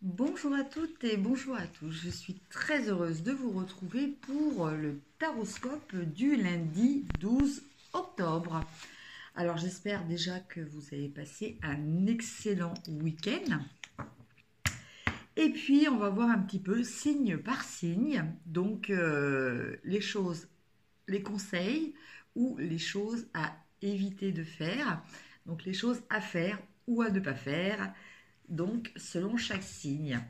Bonjour à toutes et bonjour à tous. Je suis très heureuse de vous retrouver pour le taroscope du lundi 12 octobre. Alors j'espère déjà que vous avez passé un excellent week-end. Et puis on va voir un petit peu signe par signe. Donc les choses, les conseils ou les choses à éviter de faire. Donc les choses à faire ou à ne pas faire donc selon chaque signe.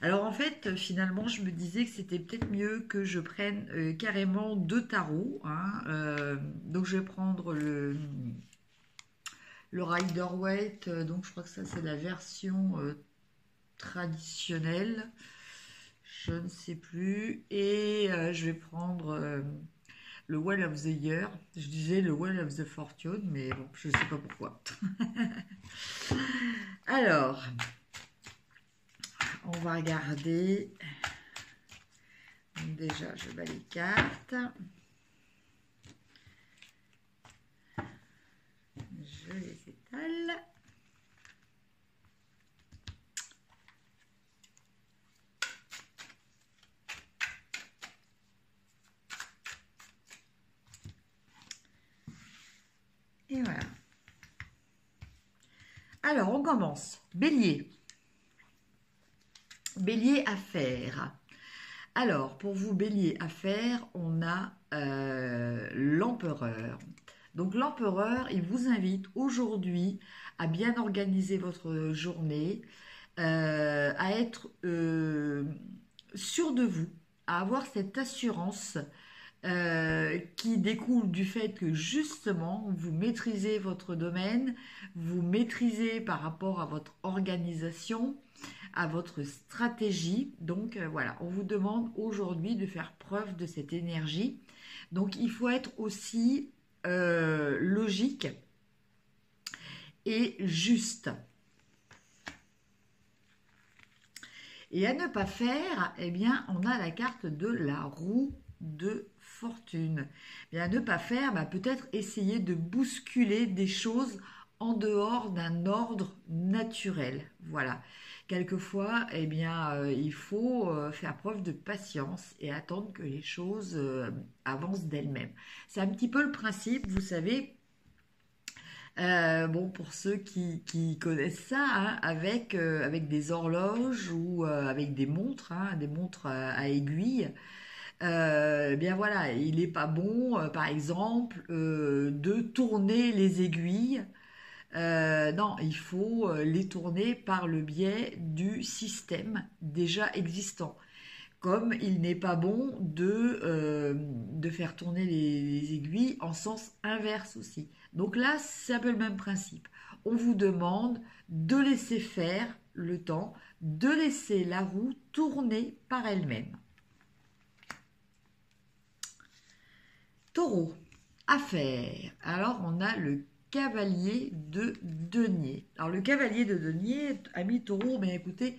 Alors en fait, finalement, je me disais que c'était peut-être mieux que je prenne carrément deux tarots, hein. Donc je vais prendre le Rider-Waite, donc je crois que ça c'est la version traditionnelle, je ne sais plus, et je vais prendre le Well of the Year. Je disais le Well of the Fortune, mais bon, je ne sais pas pourquoi. Alors, on va regarder. Déjà, je bats les cartes. Je les étale. Et voilà. Alors, on commence. Bélier. Bélier à faire. Alors, pour vous, Bélier à faire, on a l'empereur. Donc, l'empereur, il vous invite aujourd'hui à bien organiser votre journée, à être sûr de vous, à avoir cette assurance qui découle du fait que justement vous maîtrisez votre domaine, vous maîtrisez par rapport à votre organisation, à votre stratégie. Donc voilà, on vous demande aujourd'hui de faire preuve de cette énergie. Donc il faut être aussi logique et juste. Et à ne pas faire, eh bien, on a la carte de la roue de fortune. Et à ne pas faire, peut-être essayer de bousculer des choses en dehors d'un ordre naturel. Voilà. Quelquefois, eh bien, il faut faire preuve de patience et attendre que les choses avancent d'elles-mêmes. C'est un petit peu le principe, vous savez, bon, pour ceux qui connaissent ça, hein, avec des horloges ou avec des montres, hein, des montres à aiguilles, eh bien voilà, il n'est pas bon, par exemple, de tourner les aiguilles. Non, il faut les tourner par le biais du système déjà existant. Comme il n'est pas bon de faire tourner les aiguilles en sens inverse aussi. Donc là, c'est un peu le même principe. On vous demande de laisser faire le temps, de laisser la roue tourner par elle-même. Taureau, affaires. Alors, on a le cavalier de denier. Alors, le cavalier de denier, ami taureau, mais écoutez,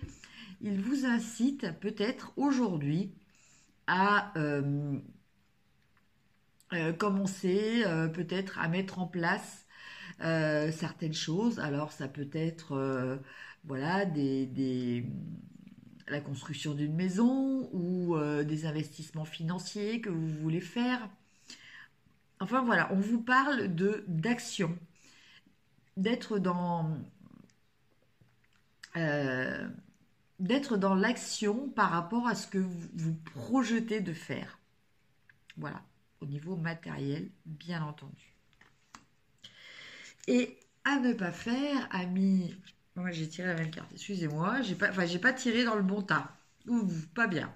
il vous incite peut-être aujourd'hui à commencer peut-être à mettre en place certaines choses. Alors ça peut être voilà la construction d'une maison ou des investissements financiers que vous voulez faire. Enfin voilà, on vous parle de d'action, d'être dans euh, d'être dans l'action par rapport à ce que vous projetez de faire. Voilà, au niveau matériel, bien entendu. Et à ne pas faire, ami. Moi, j'ai tiré la même carte. Excusez-moi, j'ai pas tiré dans le bon tas. Ouf, pas bien.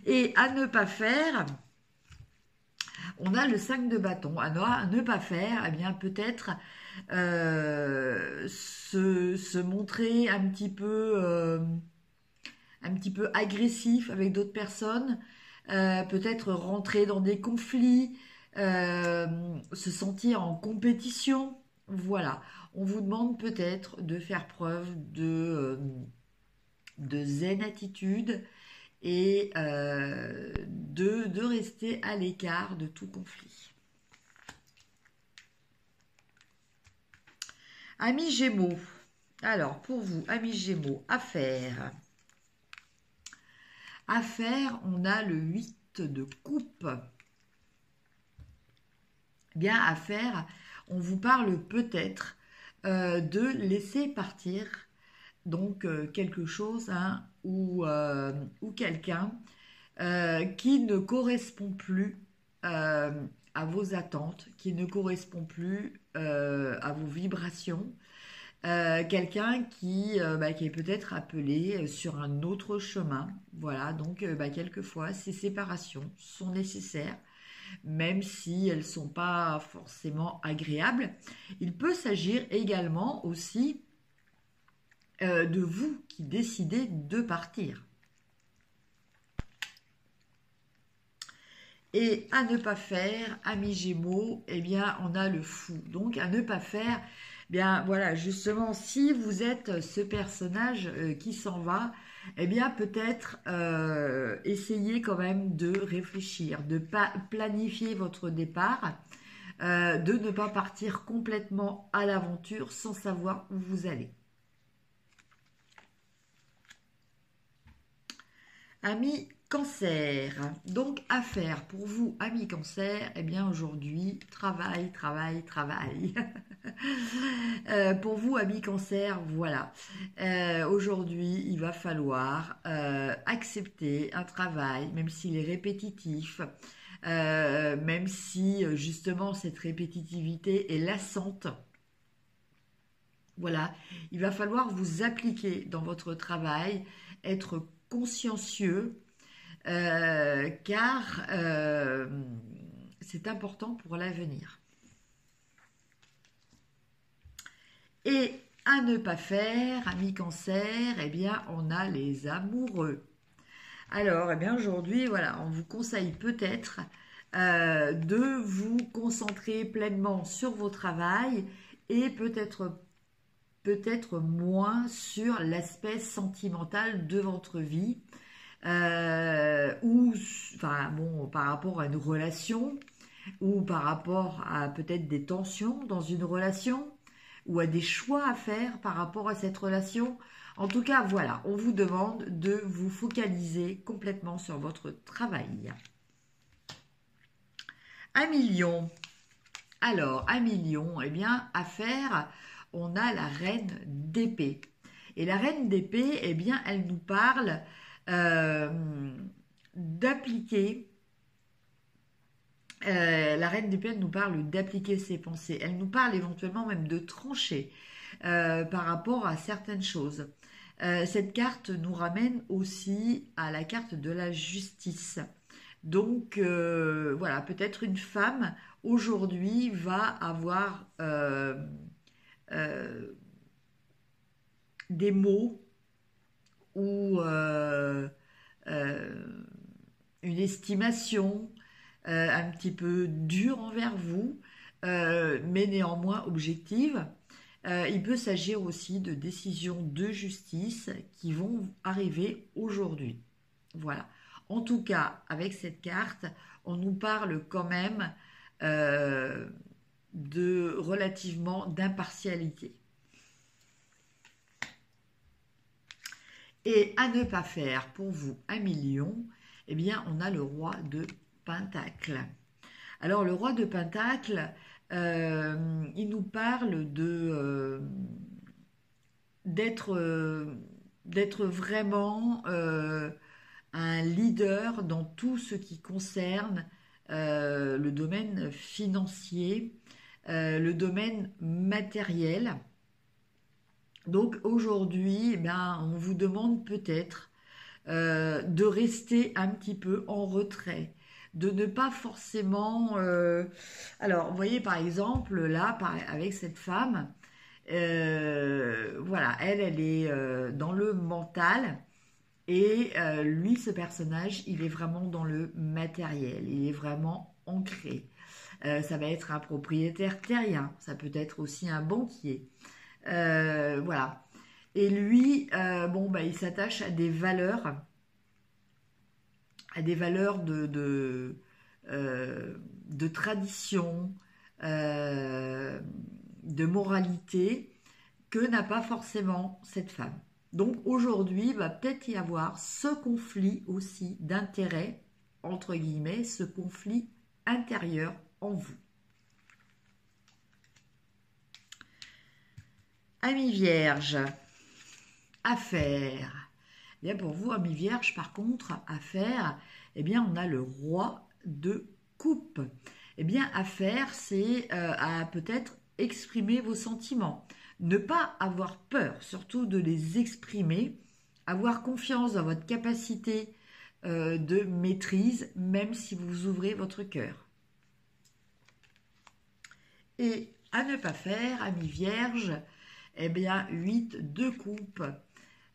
Et à ne pas faire, on a le 5 de bâton. À ne pas faire, eh bien peut-être se montrer un petit peu agressif avec d'autres personnes, peut-être rentrer dans des conflits, se sentir en compétition. Voilà, on vous demande peut-être de faire preuve de zen attitude et de rester à l'écart de tout conflit. Amis Gémeaux, Alors, pour vous, amis Gémeaux, affaires. Affaires, on a le 8 de coupe. Bien, affaires, on vous parle peut-être de laisser partir donc quelque chose ou quelqu'un qui ne correspond plus à vos attentes, qui ne correspond plus à vos vibrations. Quelqu'un qui est peut-être appelé sur un autre chemin. Voilà, donc quelquefois ces séparations sont nécessaires, même si elles ne sont pas forcément agréables. Il peut s'agir également aussi de vous qui décidez de partir. Et à ne pas faire, amis Gémeaux, eh bien, on a le fou. Donc, à ne pas faire, eh bien, voilà, justement, si vous êtes ce personnage qui s'en va, eh bien, peut-être essayez quand même de réfléchir, de planifier votre départ, de ne pas partir complètement à l'aventure sans savoir où vous allez. Amis Cancer, donc affaire pour vous, amis Cancer, eh bien aujourd'hui, travail. Pour vous, amis Cancer, voilà. Aujourd'hui, il va falloir accepter un travail, même s'il est répétitif, même si justement cette répétitivité est lassante. Voilà, il va falloir vous appliquer dans votre travail, être consciencieux, car c'est important pour l'avenir. Et à ne pas faire, amis Cancer, eh bien, on a les amoureux. Alors, eh bien, aujourd'hui, voilà, on vous conseille peut-être de vous concentrer pleinement sur vos travails et peut-être moins sur l'aspect sentimental de votre vie ou enfin bon par rapport à une relation ou par rapport à peut-être des tensions dans une relation ou à des choix à faire par rapport à cette relation. En tout cas, voilà, on vous demande de vous focaliser complètement sur votre travail. Amis Lion. Alors, amis Lion, eh bien, affaire, on a la reine d'épée. Et la reine d'épée, eh bien, elle nous parle d'appliquer. La reine d'épée, elle nous parle d'appliquer ses pensées. Elle nous parle éventuellement même de trancher par rapport à certaines choses. Cette carte nous ramène aussi à la carte de la justice. Donc voilà, peut-être une femme aujourd'hui va avoir des mots ou une estimation un petit peu dure envers vous, mais néanmoins objective. Il peut s'agir aussi de décisions de justice qui vont arriver aujourd'hui. Voilà. En tout cas, avec cette carte, on nous parle quand même de relativement d'impartialité. Et à ne pas faire pour vous, amis Lion, eh bien, on a le roi de Pentacle. Alors, le roi de Pentacle, il nous parle d'être vraiment un leader dans tout ce qui concerne le domaine financier, le domaine matériel. Donc aujourd'hui, eh bien, on vous demande peut-être de rester un petit peu en retrait, de ne pas forcément... Alors, vous voyez par exemple, là, avec cette femme, voilà, elle est dans le mental. Et lui, ce personnage, il est vraiment dans le matériel, il est vraiment ancré. Ça va être un propriétaire terrien, ça peut être aussi un banquier. Voilà. Et lui, il s'attache à des valeurs de tradition, de moralité, que n'a pas forcément cette femme. Donc aujourd'hui, il va peut-être y avoir ce conflit aussi d'intérêt, entre guillemets, ce conflit intérieur en vous. Amis vierge, affaires. Eh bien pour vous, amis vierge, par contre, affaires, eh bien on a le roi de coupe. Eh bien affaires, c'est à peut-être exprimer vos sentiments. Ne pas avoir peur, surtout de les exprimer. Avoir confiance dans votre capacité de maîtrise, même si vous ouvrez votre cœur. Et à ne pas faire, amis vierges, eh bien 8 de coupe.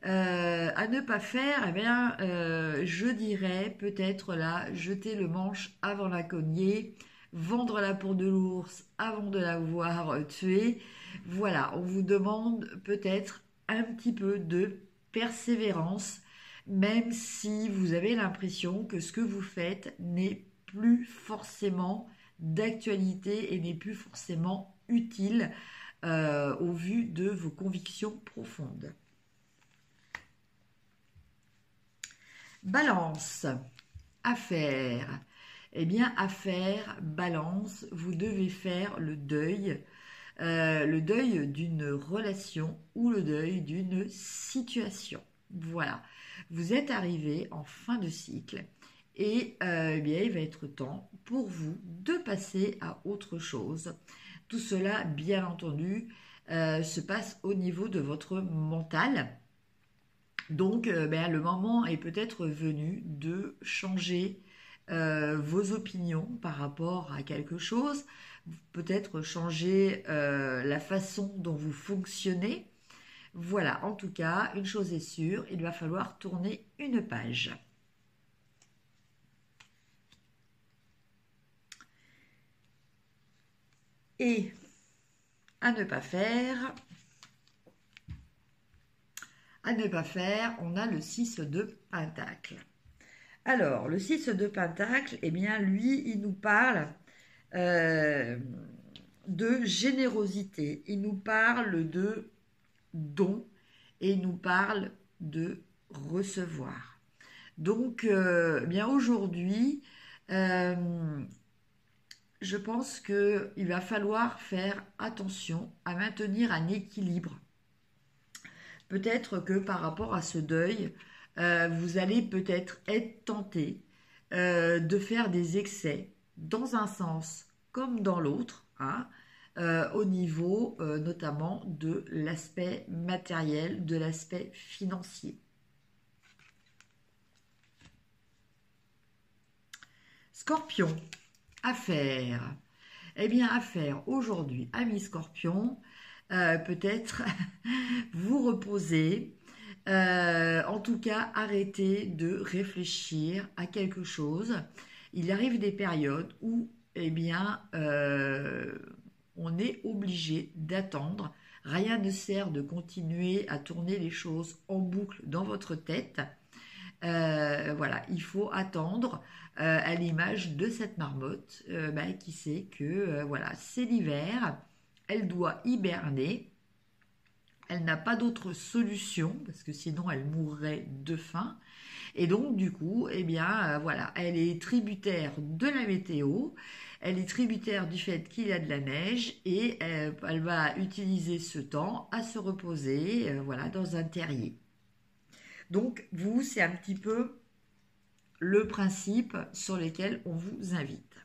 À ne pas faire, eh bien, je dirais peut-être là, jeter le manche avant la cognée, vendre la peau de l'ours avant de l'avoir tué. Voilà, on vous demande peut-être un petit peu de persévérance, même si vous avez l'impression que ce que vous faites n'est plus forcément d'actualité et n'est plus forcément utile au vu de vos convictions profondes. Balance, affaire. Eh bien, affaire, balance, vous devez faire le deuil d'une relation ou le deuil d'une situation. Voilà, vous êtes arrivé en fin de cycle et eh bien, il va être temps pour vous de passer à autre chose. Tout cela, bien entendu, se passe au niveau de votre mental. Donc, le moment est peut-être venu de changer vos opinions par rapport à quelque chose, peut-être changer la façon dont vous fonctionnez. Voilà, en tout cas, une chose est sûre, il va falloir tourner une page. Et à ne pas faire... À ne pas faire, on a le 6 de Pentacle. Alors, le 6 de Pentacle, eh bien, lui, il nous parle de générosité. Il nous parle de don et il nous parle de recevoir. Donc, eh bien, aujourd'hui, je pense qu'il va falloir faire attention à maintenir un équilibre. Peut-être que par rapport à ce deuil, vous allez peut-être être tenté de faire des excès dans un sens comme dans l'autre, hein, au niveau notamment de l'aspect matériel, de l'aspect financier. Scorpion, affaires. Eh bien, affaires aujourd'hui, amis Scorpion, peut-être vous reposer, en tout cas arrêtez de réfléchir à quelque chose. Il arrive des périodes où eh bien, on est obligé d'attendre. Rien ne sert de continuer à tourner les choses en boucle dans votre tête. Voilà, il faut attendre à l'image de cette marmotte qui sait que voilà, c'est l'hiver. Elle doit hiberner, elle n'a pas d'autre solution, parce que sinon elle mourrait de faim, et donc du coup, eh bien, voilà, elle est tributaire de la météo, elle est tributaire du fait qu'il y a de la neige, et elle va utiliser ce temps à se reposer, voilà, dans un terrier. Donc, vous, c'est un petit peu le principe sur lequel on vous invite.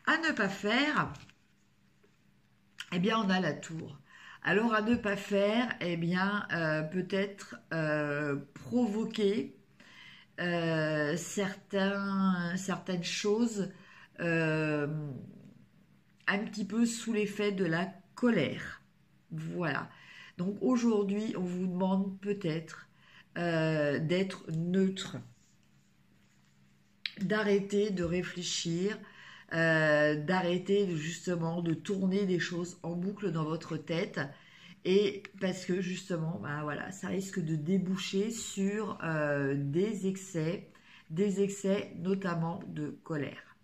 À ne pas faire... Eh bien, on a la tour. Alors, à ne pas faire, eh bien, peut-être provoquer certaines choses un petit peu sous l'effet de la colère. Voilà. Donc, aujourd'hui, on vous demande peut-être d'être neutre, d'arrêter de réfléchir, d'arrêter justement de tourner des choses en boucle dans votre tête, et parce que justement voilà, ça risque de déboucher sur des excès notamment de colère.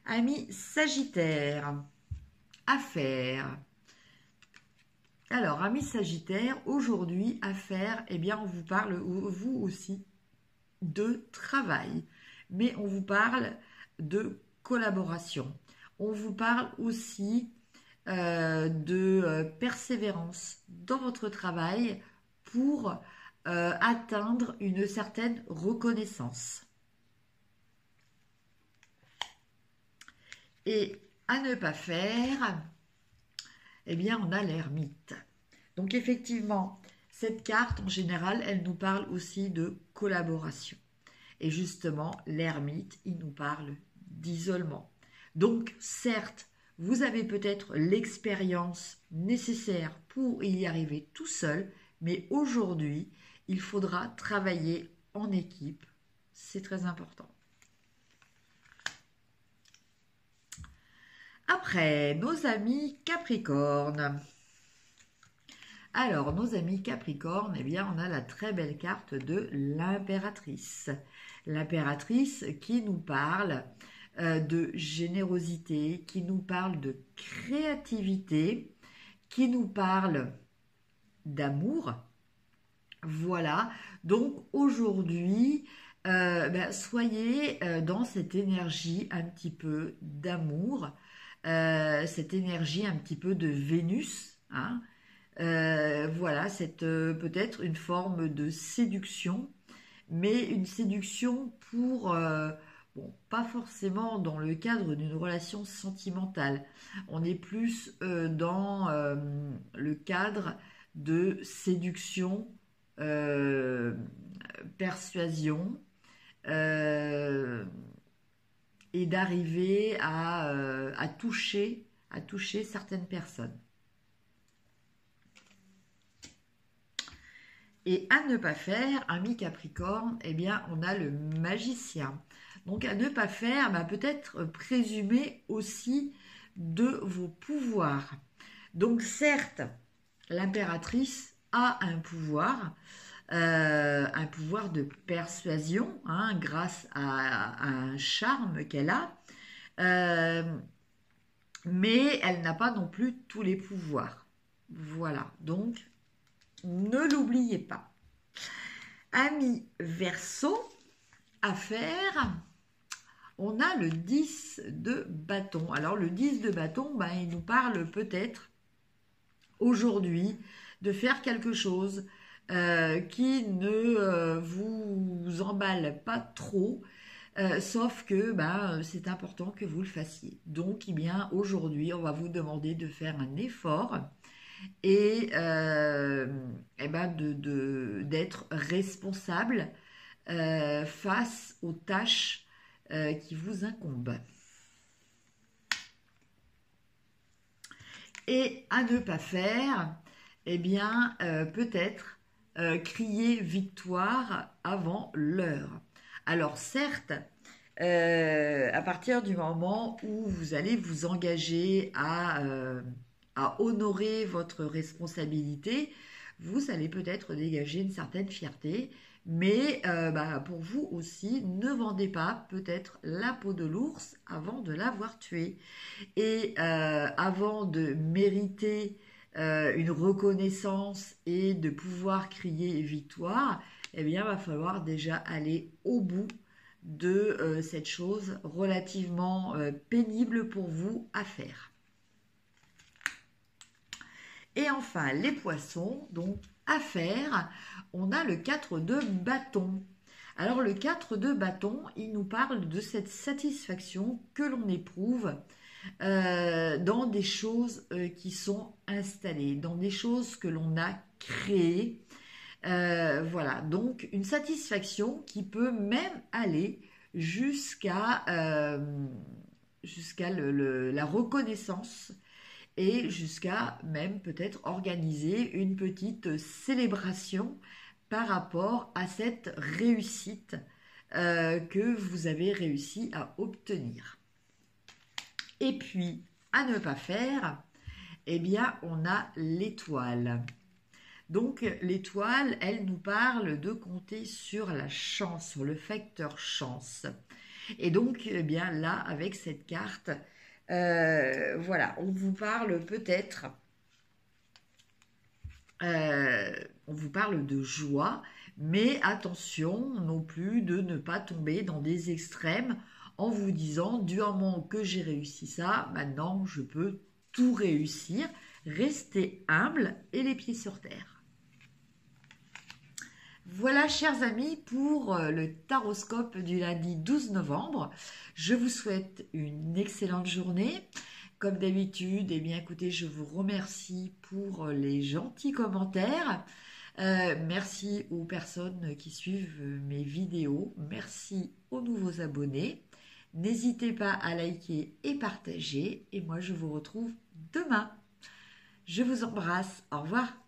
Amis Sagittaire, affaires. Alors, amis Sagittaire, aujourd'hui, affaires, eh bien, on vous parle, vous aussi, de travail. Mais on vous parle de collaboration. On vous parle aussi de persévérance dans votre travail pour atteindre une certaine reconnaissance. Et à ne pas faire, eh bien, on a l'ermite. Donc, effectivement, cette carte, en général, elle nous parle aussi de collaboration. Et justement, l'ermite, il nous parle d'isolement. Donc, certes, vous avez peut-être l'expérience nécessaire pour y arriver tout seul, mais aujourd'hui, il faudra travailler en équipe. C'est très important. Après, nos amis Capricorne. Alors, nos amis Capricorne, eh bien, on a la très belle carte de l'impératrice. L'impératrice qui nous parle de générosité, qui nous parle de créativité, qui nous parle d'amour. Voilà, donc aujourd'hui, soyez dans cette énergie un petit peu d'amour, cette énergie un petit peu de Vénus, hein. Voilà, c'est peut-être une forme de séduction, mais une séduction pour, bon, pas forcément dans le cadre d'une relation sentimentale. On est plus dans le cadre de séduction, persuasion, et d'arriver à toucher certaines personnes. Et à ne pas faire, ami Capricorne, eh bien, on a le magicien. Donc, à ne pas faire, peut-être présumer aussi de vos pouvoirs. Donc, certes, l'impératrice a un pouvoir de persuasion, hein, grâce à un charme qu'elle a, mais elle n'a pas non plus tous les pouvoirs. Voilà, donc ne l'oubliez pas. Amis Verseau, affaires, on a le 10 de bâton. Alors le 10 de bâton, il nous parle peut-être aujourd'hui de faire quelque chose qui ne vous emballe pas trop, sauf que c'est important que vous le fassiez. Donc, eh bien, aujourd'hui, on va vous demander de faire un effort et d'être responsable face aux tâches qui vous incombent. Et à ne pas faire, eh bien, peut-être crier victoire avant l'heure. Alors certes, à partir du moment où vous allez vous engager à honorer votre responsabilité, vous allez peut-être dégager une certaine fierté, mais pour vous aussi, ne vendez pas peut-être la peau de l'ours avant de l'avoir tué. Et avant de mériter une reconnaissance et de pouvoir crier victoire, eh bien, il va falloir déjà aller au bout de cette chose relativement pénible pour vous à faire. Et enfin, les poissons, donc à faire, on a le 4 de bâton. Alors le 4 de bâton, il nous parle de cette satisfaction que l'on éprouve dans des choses qui sont installées, dans des choses que l'on a créées. Voilà, donc une satisfaction qui peut même aller jusqu'à la reconnaissance et jusqu'à même peut-être organiser une petite célébration par rapport à cette réussite que vous avez réussi à obtenir. Et puis, à ne pas faire, eh bien, on a l'étoile. Donc, l'étoile, elle nous parle de compter sur la chance, sur le facteur chance. Et donc, eh bien là, avec cette carte, voilà, on vous parle peut-être, on vous parle de joie, mais attention non plus de ne pas tomber dans des extrêmes en vous disant, du moment que j'ai réussi ça, maintenant je peux tout réussir. Restez humble et les pieds sur terre. Voilà, chers amis, pour le taroscope du lundi 12 novembre. Je vous souhaite une excellente journée. Comme d'habitude, eh bien, écoutez, je vous remercie pour les gentils commentaires. Merci aux personnes qui suivent mes vidéos. Merci aux nouveaux abonnés. N'hésitez pas à liker et partager. Et moi, je vous retrouve demain. Je vous embrasse. Au revoir.